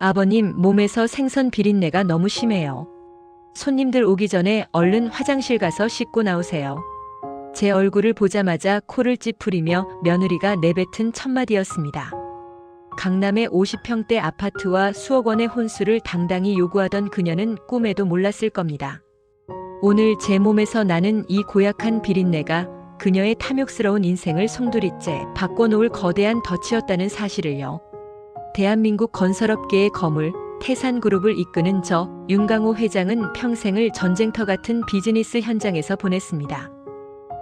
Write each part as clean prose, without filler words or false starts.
아버님, 몸에서 생선 비린내가 너무 심해요. 손님들 오기 전에 얼른 화장실 가서 씻고 나오세요. 제 얼굴을 보자마자 코를 찌푸리며 며느리가 내뱉은 첫마디였습니다. 강남의 50평대 아파트와 수억 원의 혼수를 당당히 요구하던 그녀는 꿈에도 몰랐을 겁니다. 오늘 제 몸에서 나는 이 고약한 비린내가 그녀의 탐욕스러운 인생을 송두리째 바꿔놓을 거대한 덫이었다는 사실을요. 대한민국 건설업계의 거물 태산그룹을 이끄는 저 윤강호 회장은 평생을 전쟁터 같은 비즈니스 현장에서 보냈습니다.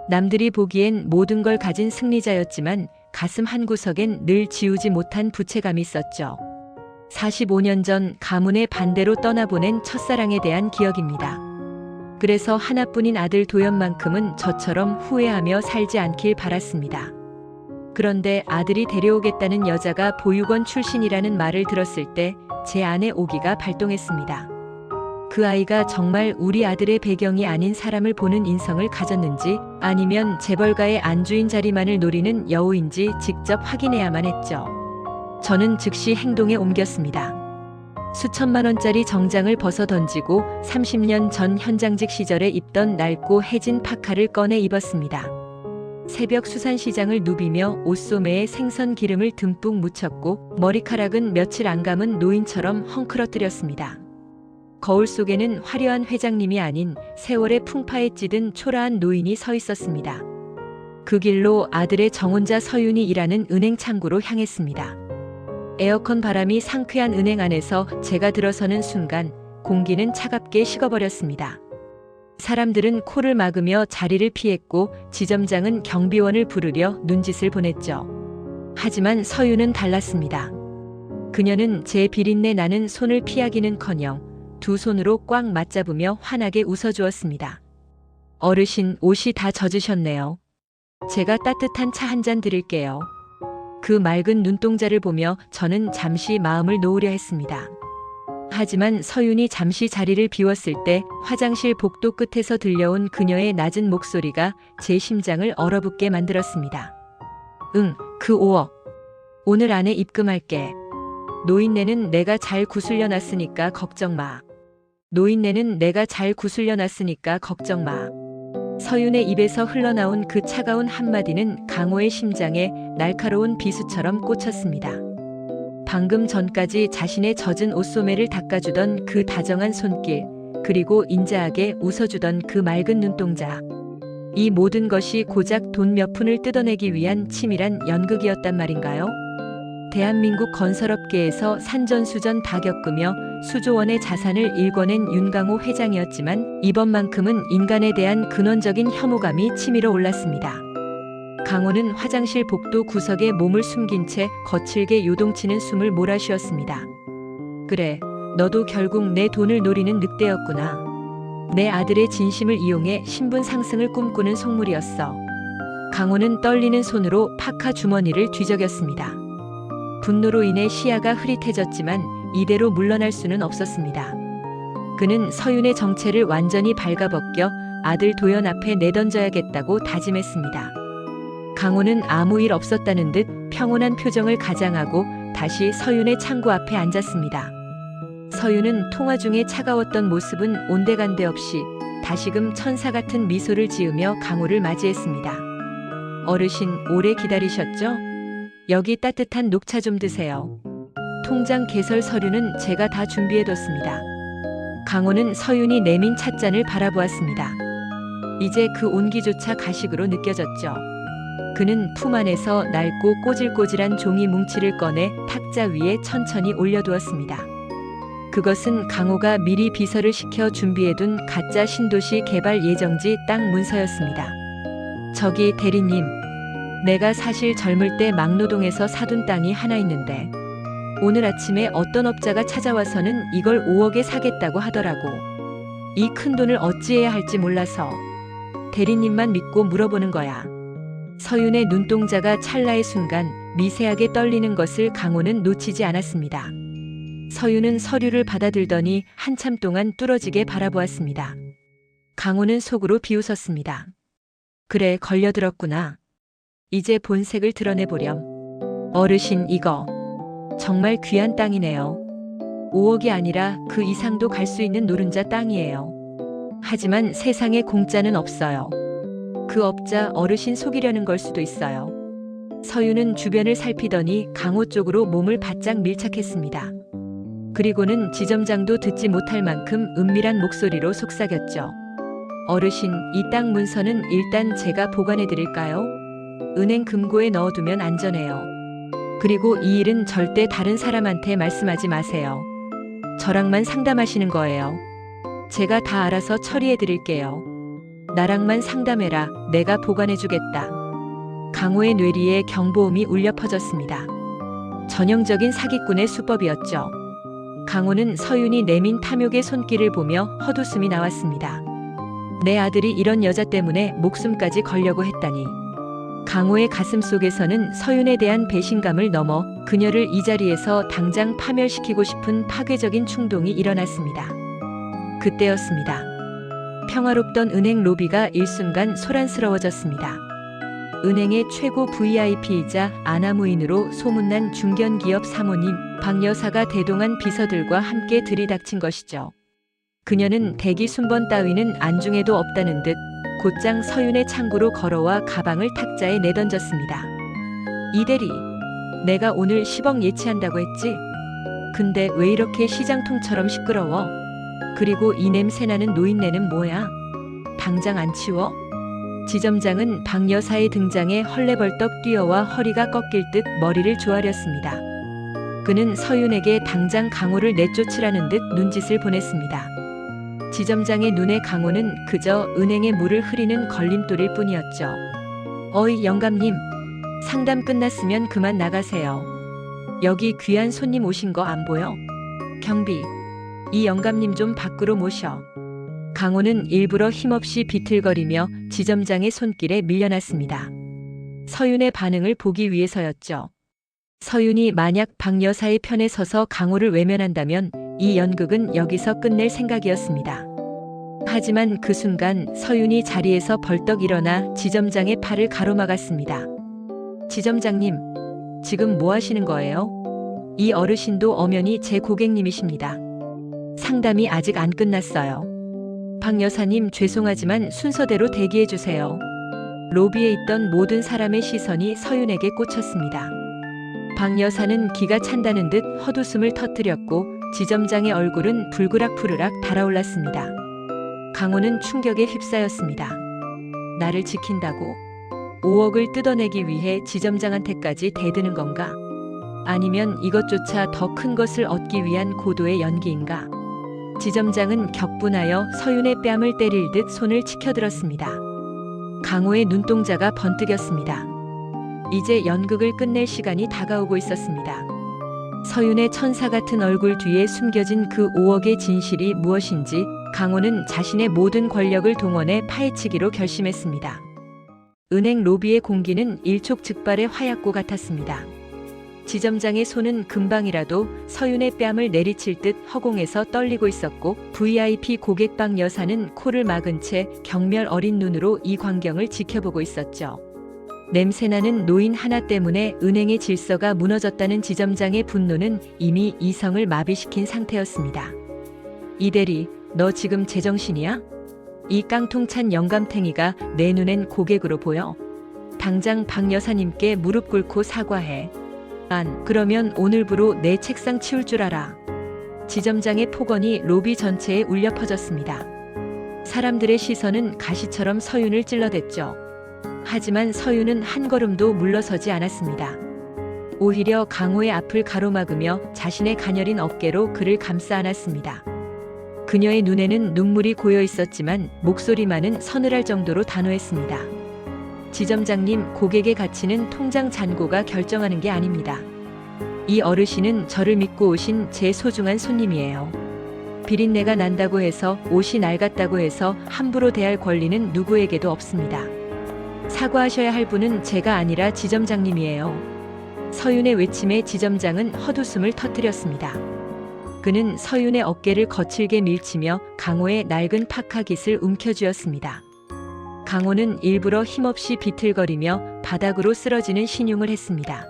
남들이 보기엔 모든 걸 가진 승리자였지만 가슴 한구석엔 늘 지우지 못한 부채감이 있었죠. 45년 전 가문의 반대로 떠나보낸 첫사랑에 대한 기억입니다. 그래서 하나뿐인 아들 도연만큼은 저처럼 후회하며 살지 않길 바랐습니다. 그런데 아들이 데려오겠다는 여자가 보육원 출신이라는 말을 들었을 때 제 안에 오기가 발동했습니다. 그 아이가 정말 우리 아들의 배경이 아닌 사람을 보는 인성을 가졌는지 아니면 재벌가의 안주인 자리만을 노리는 여우인지 직접 확인해야만 했죠. 저는 즉시 행동에 옮겼습니다. 수천만 원짜리 정장을 벗어 던지고 30년 전 현장직 시절에 입던 낡고 해진 파카를 꺼내 입었습니다. 새벽 수산시장을 누비며 옷소매에 생선 기름을 듬뿍 묻혔고 머리카락은 며칠 안 감은 노인처럼 헝클어뜨렸습니다. 거울 속에는 화려한 회장님이 아닌 세월의 풍파에 찌든 초라한 노인이 서 있었습니다. 그 길로 아들의 정혼자 서윤이 일하는 은행 창구로 향했습니다. 에어컨 바람이 상쾌한 은행 안에서 제가 들어서는 순간 공기는 차갑게 식어버렸습니다. 사람들은 코를 막으며 자리를 피했고 지점장은 경비원을 부르려 눈짓을 보냈죠. 하지만 서윤은 달랐습니다. 그녀는 제 비린내 나는 손을 피하기는커녕 두 손으로 꽉 맞잡으며 환하게 웃어주었습니다. 어르신, 옷이 다 젖으셨네요. 제가 따뜻한 차 한 잔 드릴게요. 그 맑은 눈동자를 보며 저는 잠시 마음을 놓으려 했습니다. 하지만 서윤이 잠시 자리를 비웠을 때 화장실 복도 끝에서 들려온 그녀의 낮은 목소리가 제 심장을 얼어붙게 만들었습니다. 응, 그 5억. 오늘 안에 입금할게. 노인네는 내가 잘 구슬려 놨으니까 걱정 마. 노인네는 내가 잘 구슬려 놨으니까 걱정 마. 서윤의 입에서 흘러나온 그 차가운 한마디는 강호의 심장에 날카로운 비수처럼 꽂혔습니다. 방금 전까지 자신의 젖은 옷소매를 닦아주던 그 다정한 손길, 그리고 인자하게 웃어주던 그 맑은 눈동자. 이 모든 것이 고작 돈 몇 푼을 뜯어내기 위한 치밀한 연극이었단 말인가요? 대한민국 건설업계에서 산전수전 다 겪으며 수조 원의 자산을 일궈낸 윤강호 회장이었지만 이번만큼은 인간에 대한 근원적인 혐오감이 치밀어 올랐습니다. 강호는 화장실 복도 구석에 몸을 숨긴 채 거칠게 요동치는 숨을 몰아쉬었습니다. 그래, 너도 결국 내 돈을 노리는 늑대였구나. 내 아들의 진심을 이용해 신분 상승을 꿈꾸는 속물이었어. 강호는 떨리는 손으로 파카 주머니를 뒤적였습니다. 분노로 인해 시야가 흐릿해졌지만 이대로 물러날 수는 없었습니다. 그는 서윤의 정체를 완전히 발가벗겨 아들 도연 앞에 내던져야겠다고 다짐했습니다. 강호는 아무 일 없었다는 듯 평온한 표정을 가장하고 다시 서윤의 창구 앞에 앉았습니다. 서윤은 통화 중에 차가웠던 모습은 온데간데 없이 다시금 천사 같은 미소를 지으며 강호를 맞이했습니다. 어르신, 오래 기다리셨죠? 여기 따뜻한 녹차 좀 드세요. 통장 개설 서류는 제가 다 준비해뒀습니다. 강호는 서윤이 내민 찻잔을 바라보았습니다. 이제 그 온기조차 가식으로 느껴졌죠. 그는 품 안에서 낡고 꼬질꼬질한 종이 뭉치를 꺼내 탁자 위에 천천히 올려두었습니다. 그것은 강호가 미리 비서를 시켜 준비해둔 가짜 신도시 개발 예정지 땅 문서였습니다. 저기 대리님, 내가 사실 젊을 때 막노동에서 사둔 땅이 하나 있는데 오늘 아침에 어떤 업자가 찾아와서는 이걸 5억에 사겠다고 하더라고. 이 큰 돈을 어찌해야 할지 몰라서 대리님만 믿고 물어보는 거야. 서윤의 눈동자가 찰나의 순간 미세하게 떨리는 것을 강호는 놓치지 않았습니다. 서윤은 서류를 받아들더니 한참 동안 뚫어지게 바라보았습니다. 강호는 속으로 비웃었습니다. 그래, 걸려들었구나. 이제 본색을 드러내보렴. 어르신, 이거 정말 귀한 땅이네요. 5억이 아니라 그 이상도 갈 수 있는 노른자 땅이에요. 하지만 세상에 공짜는 없어요. 그 업자 어르신 속이려는 걸 수도 있어요. 서유는 주변을 살피더니 강호 쪽으로 몸을 바짝 밀착했습니다. 그리고는 지점장도 듣지 못할 만큼 은밀한 목소리로 속삭였죠. 어르신, 이 땅 문서는 일단 제가 보관해 드릴까요? 은행 금고에 넣어두면 안전해요. 그리고 이 일은 절대 다른 사람한테 말씀하지 마세요. 저랑만 상담하시는 거예요. 제가 다 알아서 처리해 드릴게요. 나랑만 상담해라. 내가 보관해 주겠다. 강호의 뇌리에 경보음이 울려 퍼졌습니다. 전형적인 사기꾼의 수법이었죠. 강호는 서윤이 내민 탐욕의 손길을 보며 헛웃음이 나왔습니다. 내 아들이 이런 여자 때문에 목숨까지 걸려고 했다니. 강호의 가슴 속에서는 서윤에 대한 배신감을 넘어 그녀를 이 자리에서 당장 파멸시키고 싶은 파괴적인 충동이 일어났습니다. 그때였습니다. 평화롭던 은행 로비가 일순간 소란스러워졌습니다. 은행의 최고 VIP이자 아나무인으로 소문난 중견기업 사모님 박 여사가 대동한 비서들과 함께 들이닥친 것이죠. 그녀는 대기 순번 따위는 안중에도 없다는 듯 곧장 서윤의 창구로 걸어와 가방을 탁자에 내던졌습니다. 이 대리, 내가 오늘 10억 예치한다고 했지? 근데 왜 이렇게 시장통처럼 시끄러워? 그리고 이 냄새나는 노인네는 뭐야? 당장 안 치워? 지점장은 박 여사의 등장에 헐레벌떡 뛰어와 허리가 꺾일 듯 머리를 조아렸습니다. 그는 서윤에게 당장 강호를 내쫓으라는 듯 눈짓을 보냈습니다. 지점장의 눈에 강호는 그저 은행의 물을 흐리는 걸림돌일 뿐이었죠. 어이 영감님, 상담 끝났으면 그만 나가세요. 여기 귀한 손님 오신 거 안 보여? 경비, 이 영감님 좀 밖으로 모셔. 강호는 일부러 힘없이 비틀거리며 지점장의 손길에 밀려났습니다. 서윤의 반응을 보기 위해서였죠. 서윤이 만약 박 여사의 편에 서서 강호를 외면한다면 이 연극은 여기서 끝낼 생각이었습니다. 하지만 그 순간 서윤이 자리에서 벌떡 일어나 지점장의 팔을 가로막았습니다. 지점장님, 지금 뭐 하시는 거예요? 이 어르신도 엄연히 제 고객님이십니다. 상담이 아직 안 끝났어요. 박 여사님 죄송하지만 순서대로 대기해 주세요. 로비에 있던 모든 사람의 시선이 서윤에게 꽂혔습니다. 박 여사는 기가 찬다는 듯 헛웃음을 터뜨렸고 지점장의 얼굴은 불그락푸르락 달아올랐습니다. 강호는 충격에 휩싸였습니다. 나를 지킨다고? 5억을 뜯어내기 위해 지점장한테까지 대드는 건가? 아니면 이것조차 더 큰 것을 얻기 위한 고도의 연기인가? 지점장은 격분하여 서윤의 뺨을 때릴 듯 손을 치켜들었습니다. 강호의 눈동자가 번뜩였습니다. 이제 연극을 끝낼 시간이 다가오고 있었습니다. 서윤의 천사 같은 얼굴 뒤에 숨겨진 그 5억의 진실이 무엇인지 강호는 자신의 모든 권력을 동원해 파헤치기로 결심했습니다. 은행 로비의 공기는 일촉즉발의 화약고 같았습니다. 지점장의 손은 금방이라도 서윤의 뺨을 내리칠 듯 허공에서 떨리고 있었고 VIP 고객 박 여사는 코를 막은 채 경멸 어린 눈으로 이 광경을 지켜보고 있었죠. 냄새나는 노인 하나 때문에 은행의 질서가 무너졌다는 지점장의 분노는 이미 이성을 마비시킨 상태였습니다. 이 대리, 너 지금 제정신이야? 이 깡통찬 영감탱이가 내 눈엔 고객으로 보여? 당장 박 여사님께 무릎 꿇고 사과해. 안 그러면 오늘부로 내 책상 치울 줄 알아. 지점장의 폭언이 로비 전체에 울려 퍼졌습니다. 사람들의 시선은 가시처럼 서윤을 찔러댔죠. 하지만 서윤은 한 걸음도 물러서지 않았습니다. 오히려 강호의 앞을 가로막으며 자신의 가녀린 어깨로 그를 감싸 안았습니다. 그녀의 눈에는 눈물이 고여 있었지만 목소리만은 서늘할 정도로 단호했습니다. 지점장님, 고객의 가치는 통장 잔고가 결정하는 게 아닙니다. 이 어르신은 저를 믿고 오신 제 소중한 손님이에요. 비린내가 난다고 해서 옷이 낡았다고 해서 함부로 대할 권리는 누구에게도 없습니다. 사과하셔야 할 분은 제가 아니라 지점장님이에요. 서윤의 외침에 지점장은 헛웃음을 터뜨렸습니다. 그는 서윤의 어깨를 거칠게 밀치며 강호의 낡은 파카 깃을 움켜쥐었습니다. 강호는 일부러 힘없이 비틀거리며 바닥으로 쓰러지는 신용을 했습니다.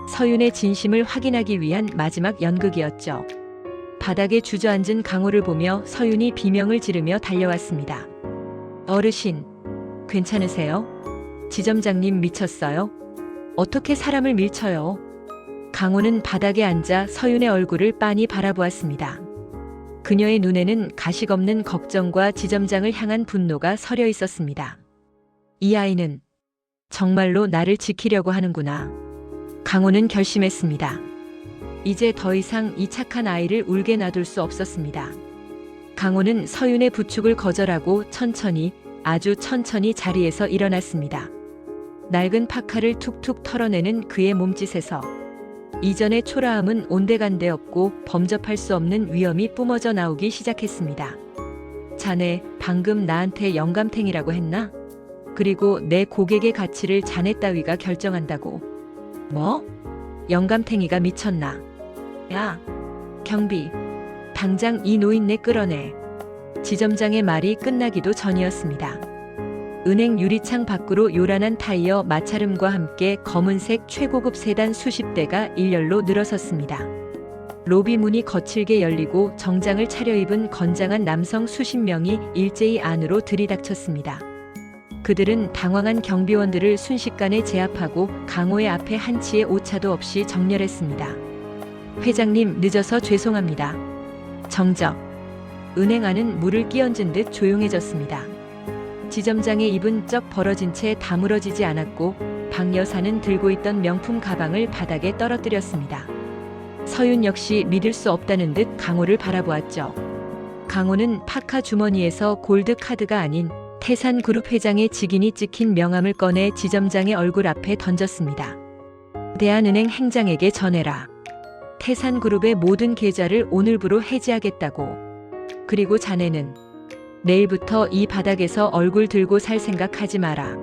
서윤의 진심을 확인하기 위한 마지막 연극이었죠. 바닥에 주저앉은 강호를 보며 서윤이 비명을 지르며 달려왔습니다. 어르신, 괜찮으세요? 지점장님 미쳤어요? 어떻게 사람을 밀쳐요? 강호는 바닥에 앉아 서윤의 얼굴을 빤히 바라보았습니다. 그녀의 눈에는 가식 없는 걱정과 지점장을 향한 분노가 서려 있었습니다. 이 아이는 정말로 나를 지키려고 하는구나. 강호는 결심했습니다. 이제 더 이상 이 착한 아이를 울게 놔둘 수 없었습니다. 강호는 서윤의 부축을 거절하고 천천히, 아주 천천히 자리에서 일어났습니다. 낡은 파카를 툭툭 털어내는 그의 몸짓에서 이전의 초라함은 온데간데 없고 범접할 수 없는 위험이 뿜어져 나오기 시작했습니다. 자네 방금 나한테 영감탱이라고 했나? 그리고 내 고객의 가치를 자네 따위가 결정한다고. 뭐? 영감탱이가 미쳤나? 야, 경비, 당장 이 노인네 끌어내. 지점장의 말이 끝나기도 전이었습니다. 은행 유리창 밖으로 요란한 타이어 마찰음과 함께 검은색 최고급 세단 수십 대가 일렬로 늘어섰습니다. 로비 문이 거칠게 열리고 정장을 차려입은 건장한 남성 수십 명이 일제히 안으로 들이닥쳤습니다. 그들은 당황한 경비원들을 순식간에 제압하고 강호의 앞에 한치의 오차도 없이 정렬했습니다. 회장님, 늦어서 죄송합니다. 정적. 은행 안은 물을 끼얹은 듯 조용해졌습니다. 지점장의 입은 쩍 벌어진 채 다물어지지 않았고 박 여사는 들고 있던 명품 가방을 바닥에 떨어뜨렸습니다. 서윤 역시 믿을 수 없다는 듯 강호를 바라보았죠. 강호는 파카 주머니에서 골드 카드가 아닌 태산그룹 회장의 직인이 찍힌 명함을 꺼내 지점장의 얼굴 앞에 던졌습니다. 대한은행 행장에게 전해라. 태산그룹의 모든 계좌를 오늘부로 해지하겠다고. 그리고 자네는 내일부터 이 바닥에서 얼굴 들고 살 생각하지 마라.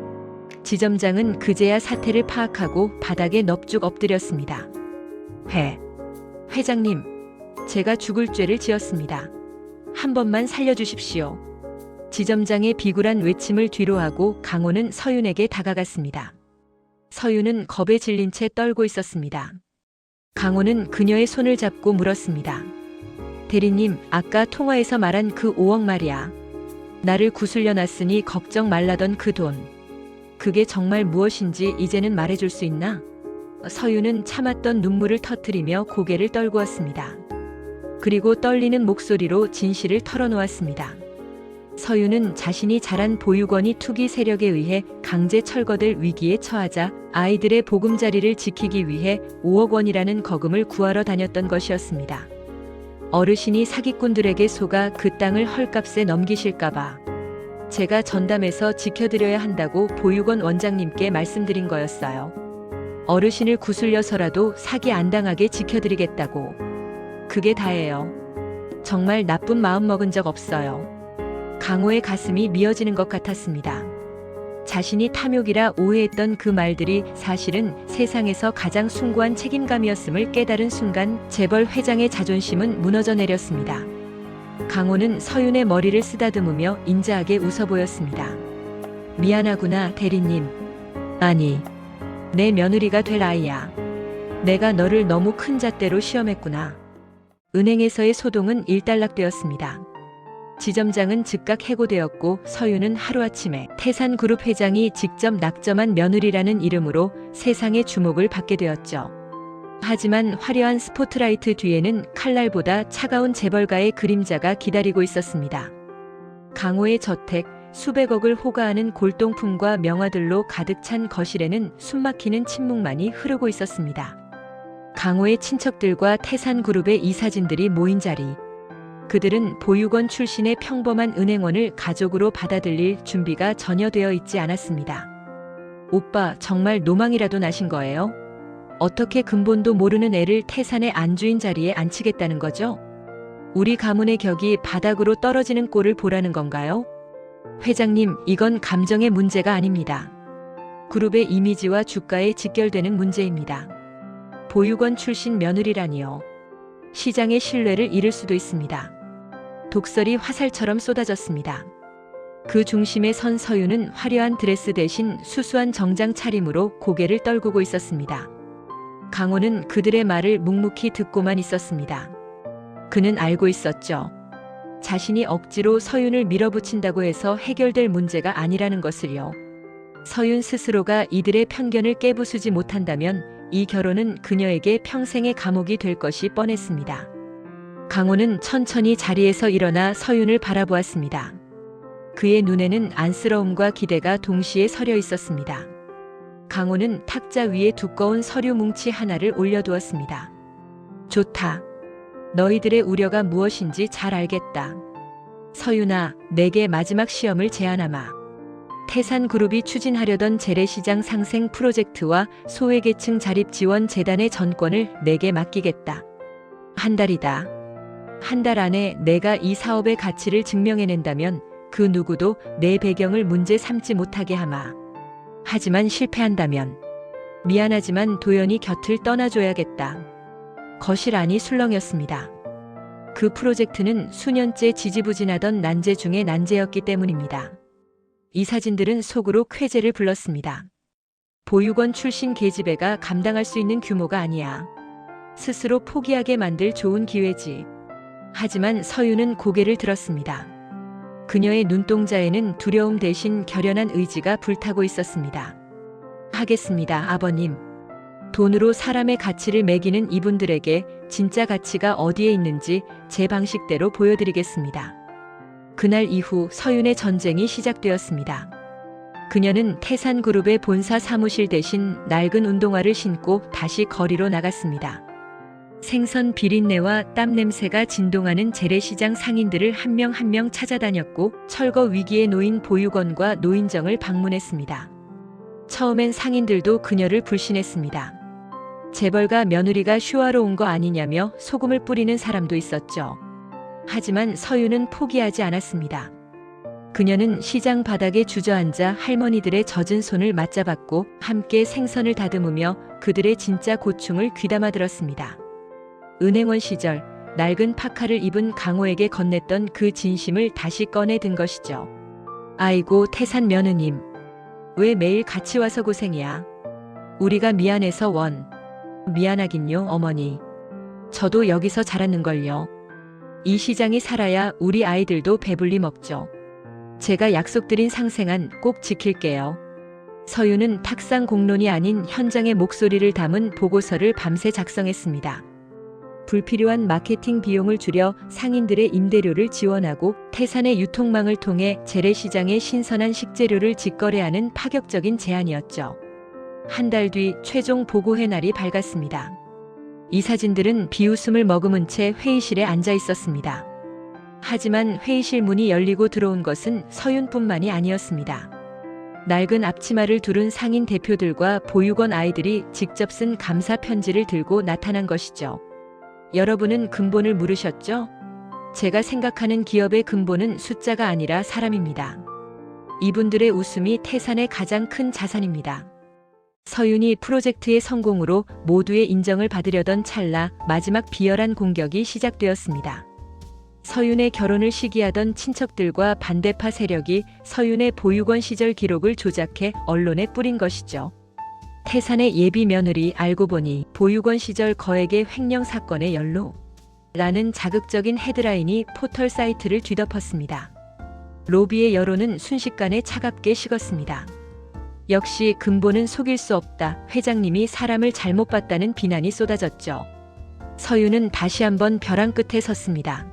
지점장은 그제야 사태를 파악하고 바닥에 넙죽 엎드렸습니다. 회장님, 제가 죽을 죄를 지었습니다. 한 번만 살려주십시오. 지점장의 비굴한 외침을 뒤로하고 강호는 서윤에게 다가갔습니다. 서윤은 겁에 질린 채 떨고 있었습니다. 강호는 그녀의 손을 잡고 물었습니다. 대리님, 아까 통화에서 말한 그 5억 말이야. 나를 구슬려 놨으니 걱정 말라던 그 돈. 그게 정말 무엇인지 이제는 말해줄 수 있나? 서윤은 참았던 눈물을 터뜨리며 고개를 떨구었습니다. 그리고 떨리는 목소리로 진실을 털어놓았습니다. 서윤은 자신이 자란 보육원이 투기 세력에 의해 강제 철거될 위기에 처하자 아이들의 보금자리를 지키기 위해 5억 원이라는 거금을 구하러 다녔던 것이었습니다. 어르신이 사기꾼들에게 속아 그 땅을 헐값에 넘기실까봐 제가 전담해서 지켜드려야 한다고 보육원 원장님께 말씀드린 거였어요. 어르신을 구슬려서라도 사기 안 당하게 지켜드리겠다고. 그게 다예요. 정말 나쁜 마음 먹은 적 없어요. 강호의 가슴이 미어지는 것 같았습니다. 자신이 탐욕이라 오해했던 그 말들이 사실은 세상에서 가장 숭고한 책임감이었음을 깨달은 순간 재벌 회장의 자존심은 무너져 내렸습니다. 강호는 서윤의 머리를 쓰다듬으며 인자하게 웃어 보였습니다. 미안하구나, 대리님. 아니, 내 며느리가 될 아이야. 내가 너를 너무 큰 잣대로 시험했구나. 은행에서의 소동은 일단락되었습니다. 지점장은 즉각 해고되었고 서윤은 하루아침에 태산그룹 회장이 직접 낙점한 며느리라는 이름으로 세상의 주목을 받게 되었죠. 하지만 화려한 스포트라이트 뒤에는 칼날보다 차가운 재벌가의 그림자가 기다리고 있었습니다. 강호의 저택, 수백억을 호가하는 골동품과 명화들로 가득 찬 거실에는 숨막히는 침묵만이 흐르고 있었습니다. 강호의 친척들과 태산그룹의 이사진들이 모인 자리. 그들은 보육원 출신의 평범한 은행원을 가족으로 받아들일 준비가 전혀 되어 있지 않았습니다. 오빠, 정말 노망이라도 나신 거예요? 어떻게 근본도 모르는 애를 태산의 안주인 자리에 앉히겠다는 거죠? 우리 가문의 격이 바닥으로 떨어지는 꼴을 보라는 건가요? 회장님, 이건 감정의 문제가 아닙니다. 그룹의 이미지와 주가에 직결되는 문제입니다. 보육원 출신 며느리라니요. 시장의 신뢰를 잃을 수도 있습니다. 독설이 화살처럼 쏟아졌습니다. 그 중심에 선 서윤은 화려한 드레스 대신 수수한 정장 차림으로 고개를 떨구고 있었습니다. 강호는 그들의 말을 묵묵히 듣고만 있었습니다. 그는 알고 있었죠. 자신이 억지로 서윤을 밀어붙인다고 해서 해결될 문제가 아니라는 것을요. 서윤 스스로가 이들의 편견을 깨부수지 못한다면 이 결혼은 그녀에게 평생의 감옥이 될 것이 뻔했습니다. 강호는 천천히 자리에서 일어나 서윤을 바라보았습니다. 그의 눈에는 안쓰러움과 기대가 동시에 서려 있었습니다. 강호는 탁자 위에 두꺼운 서류 뭉치 하나를 올려두었습니다. 좋다. 너희들의 우려가 무엇인지 잘 알겠다. 서윤아, 내게 마지막 시험을 제안하마. 태산그룹이 추진하려던 재래시장 상생 프로젝트와 소외계층 자립지원재단의 전권을 내게 맡기겠다. 한 달이다. 한 달 안에 내가 이 사업의 가치를 증명해낸다면 그 누구도 내 배경을 문제 삼지 못하게 하마. 하지만 실패한다면 미안하지만 도연히 곁을 떠나줘야겠다. 거실 안이 술렁였습니다. 그 프로젝트는 수년째 지지부진하던 난제 중의 난제였기 때문입니다. 이 사진들은 속으로 쾌재를 불렀습니다. 보육원 출신 계집애가 감당할 수 있는 규모가 아니야. 스스로 포기하게 만들 좋은 기회지. 하지만 서윤은 고개를 들었습니다. 그녀의 눈동자에는 두려움 대신 결연한 의지가 불타고 있었습니다. 하겠습니다, 아버님. 돈으로 사람의 가치를 매기는 이분들에게 진짜 가치가 어디에 있는지 제 방식대로 보여드리겠습니다. 그날 이후 서윤의 전쟁이 시작되었습니다. 그녀는 태산그룹의 본사 사무실 대신 낡은 운동화를 신고 다시 거리로 나갔습니다. 생선 비린내와 땀 냄새가 진동하는 재래시장 상인들을 한 명 한 명 찾아다녔고 철거 위기에 놓인 보육원과 노인정을 방문했습니다. 처음엔 상인들도 그녀를 불신했습니다. 재벌가 며느리가 휴화로 온 거 아니냐며 소금을 뿌리는 사람도 있었죠. 하지만 서윤은 포기하지 않았습니다. 그녀는 시장 바닥에 주저앉아 할머니들의 젖은 손을 맞잡았고 함께 생선을 다듬으며 그들의 진짜 고충을 귀담아 들었습니다. 은행원 시절 낡은 파카를 입은 강호에게 건넸던 그 진심을 다시 꺼내든 것이죠. 아이고 태산 며느님. 왜 매일 같이 와서 고생이야. 우리가 미안해서 미안하긴요 어머니. 저도 여기서 자랐는걸요. 이 시장이 살아야 우리 아이들도 배불리 먹죠. 제가 약속드린 상생안 꼭 지킬게요. 서윤은 탁상 공론이 아닌 현장의 목소리를 담은 보고서를 밤새 작성했습니다. 불필요한 마케팅 비용을 줄여 상인들의 임대료를 지원하고 태산의 유통망을 통해 재래시장의 신선한 식재료를 직거래하는 파격적인 제안이었죠. 한 달 뒤 최종 보고회 날이 밝았습니다. 이 사진들은 비웃음을 머금은 채 회의실에 앉아 있었습니다. 하지만 회의실 문이 열리고 들어온 것은 서윤뿐만이 아니었습니다. 낡은 앞치마를 두른 상인 대표들과 보육원 아이들이 직접 쓴 감사 편지를 들고 나타난 것이죠. 여러분은 근본을 물으셨죠? 제가 생각하는 기업의 근본은 숫자가 아니라 사람입니다. 이분들의 웃음이 태산의 가장 큰 자산입니다. 서윤이 프로젝트의 성공으로 모두의 인정을 받으려던 찰나 마지막 비열한 공격이 시작되었습니다. 서윤의 결혼을 시기하던 친척들과 반대파 세력이 서윤의 보육원 시절 기록을 조작해 언론에 뿌린 것이죠. 태산의 예비 며느리 알고 보니 보육원 시절 거액의 횡령 사건의 연루 라는 자극적인 헤드라인이 포털 사이트를 뒤덮었습니다. 로비의 여론은 순식간에 차갑게 식었습니다. 역시 근본은 속일 수 없다. 회장님이 사람을 잘못 봤다는 비난이 쏟아졌죠. 서윤은 다시 한번 벼랑 끝에 섰습니다.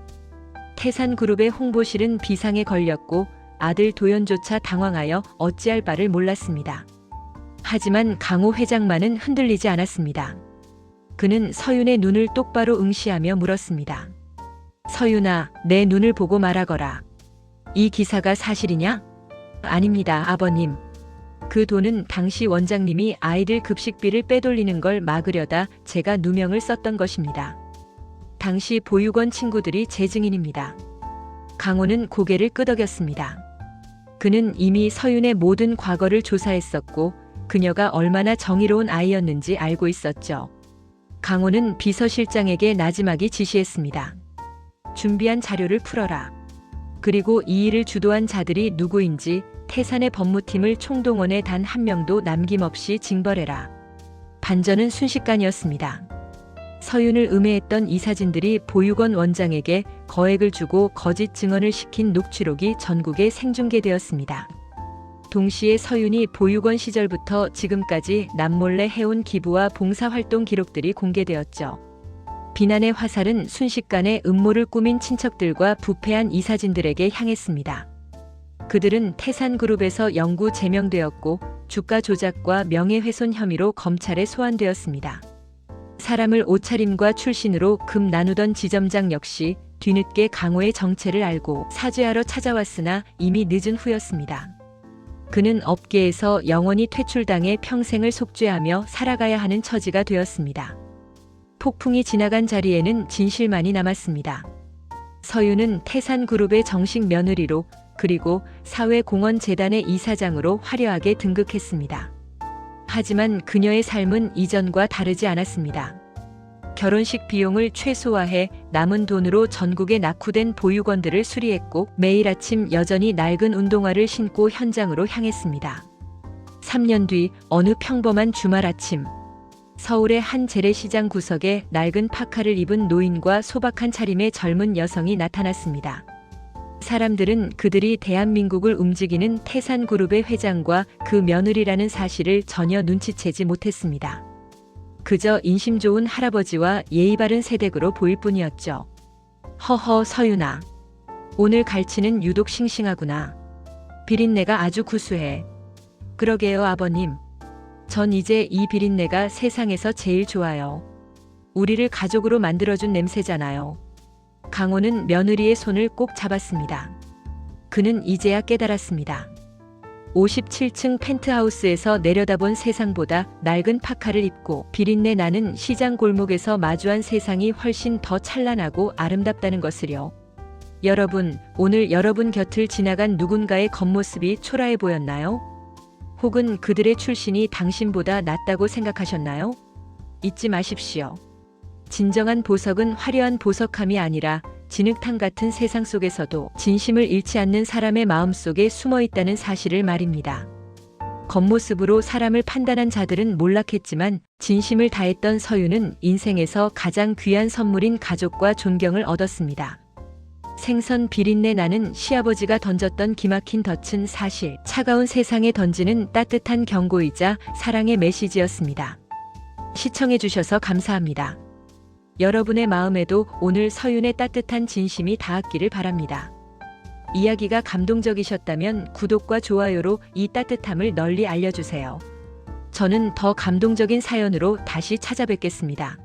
태산그룹의 홍보실은 비상에 걸렸고 아들 도연조차 당황하여 어찌할 바를 몰랐습니다. 하지만 강호 회장만은 흔들리지 않았습니다. 그는 서윤의 눈을 똑바로 응시하며 물었습니다. 서윤아, 내 눈을 보고 말하거라. 이 기사가 사실이냐? 아닙니다, 아버님. 그 돈은 당시 원장님이 아이들 급식비를 빼돌리는 걸 막으려다 제가 누명을 썼던 것입니다. 당시 보육원 친구들이 제 증인입니다. 강호는 고개를 끄덕였습니다. 그는 이미 서윤의 모든 과거를 조사했었고 그녀가 얼마나 정의로운 아이였는지 알고 있었죠. 강호는 비서실장에게 나지막이 지시했습니다. 준비한 자료를 풀어라. 그리고 이 일을 주도한 자들이 누구인지 태산의 법무팀을 총동원해 단 한 명도 남김없이 징벌해라. 반전은 순식간이었습니다. 서윤을 음해했던 이사진들이 보육원 원장에게 거액을 주고 거짓 증언을 시킨 녹취록이 전국에 생중계되었습니다. 동시에 서윤이 보육원 시절부터 지금까지 남몰래 해온 기부와 봉사활동 기록들이 공개되었죠. 비난의 화살은 순식간에 음모를 꾸민 친척들과 부패한 이사진들에게 향했습니다. 그들은 태산그룹에서 영구 제명되었고 주가 조작과 명예훼손 혐의로 검찰에 소환되었습니다. 사람을 옷차림과 출신으로 금 나누던 지점장 역시 뒤늦게 강호의 정체를 알고 사죄하러 찾아왔으나 이미 늦은 후였습니다. 그는 업계에서 영원히 퇴출당해 평생을 속죄하며 살아가야 하는 처지가 되었습니다. 폭풍이 지나간 자리에는 진실만이 남았습니다. 서윤은 태산그룹의 정식 며느리로 그리고 사회공헌재단의 이사장으로 화려하게 등극했습니다. 하지만 그녀의 삶은 이전과 다르지 않았습니다. 결혼식 비용을 최소화해 남은 돈으로 전국에 낙후된 보육원들을 수리했고 매일 아침 여전히 낡은 운동화를 신고 현장으로 향했습니다. 3년 뒤 어느 평범한 주말 아침, 서울의 한 재래시장 구석에 낡은 파카를 입은 노인과 소박한 차림의 젊은 여성이 나타났습니다. 사람들은 그들이 대한민국을 움직이는 태산그룹의 회장과 그 며느리라는 사실을 전혀 눈치채지 못했습니다. 그저 인심 좋은 할아버지와 예의 바른 세댁으로 보일 뿐이었죠. 허허 서윤아. 오늘 갈치는 유독 싱싱하구나. 비린내가 아주 구수해. 그러게요 아버님. 전 이제 이 비린내가 세상에서 제일 좋아요. 우리를 가족으로 만들어준 냄새잖아요. 강호는 며느리의 손을 꼭 잡았습니다. 그는 이제야 깨달았습니다. 57층 펜트하우스에서 내려다본 세상보다 낡은 파카를 입고 비린내 나는 시장 골목에서 마주한 세상이 훨씬 더 찬란하고 아름답다는 것을요. 여러분, 오늘 여러분 곁을 지나간 누군가의 겉모습이 초라해 보였나요? 혹은 그들의 출신이 당신보다 낫다고 생각하셨나요? 잊지 마십시오. 진정한 보석은 화려한 보석함이 아니라 진흙탕 같은 세상 속에서도 진심을 잃지 않는 사람의 마음 속에 숨어 있다는 사실을 말입니다. 겉모습으로 사람을 판단한 자들은 몰락했지만 진심을 다했던 서윤은 인생에서 가장 귀한 선물인 가족과 존경을 얻었습니다. 생선 비린내 나는 시아버지가 던졌던 기막힌 덫은 사실 차가운 세상에 던지는 따뜻한 경고이자 사랑의 메시지였습니다. 시청해주셔서 감사합니다. 여러분의 마음에도 오늘 서윤의 따뜻한 진심이 닿았기를 바랍니다. 이야기가 감동적이셨다면 구독과 좋아요로 이 따뜻함을 널리 알려주세요. 저는 더 감동적인 사연으로 다시 찾아뵙겠습니다.